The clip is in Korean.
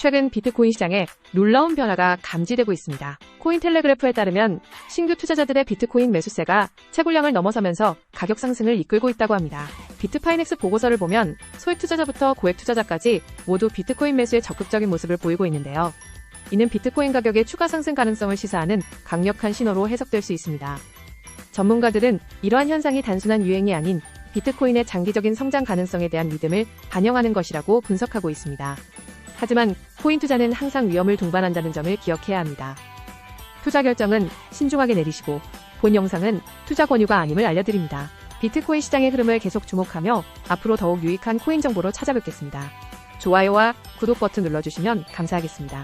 최근 비트코인 시장에 놀라운 변화가 감지되고 있습니다. 코인텔레그래프에 따르면 신규 투자자들의 비트코인 매수세가 채굴량을 넘어서면서 가격 상승을 이끌고 있다고 합니다. 비트파이넥스 보고서를 보면 소액 투자자부터 고액 투자자까지 모두 비트코인 매수에 적극적인 모습을 보이고 있는데요. 이는 비트코인 가격의 추가 상승 가능성을 시사하는 강력한 신호로 해석될 수 있습니다. 전문가들은 이러한 현상이 단순한 유행이 아닌 비트코인의 장기적인 성장 가능성에 대한 믿음을 반영하는 것이라고 분석하고 있습니다. 하지만 코인 투자는 항상 위험을 동반한다는 점을 기억해야 합니다. 투자 결정은 신중하게 내리시고 본 영상은 투자 권유가 아님을 알려드립니다. 비트코인 시장의 흐름을 계속 주목하며 앞으로 더욱 유익한 코인 정보로 찾아뵙겠습니다. 좋아요와 구독 버튼 눌러주시면 감사하겠습니다.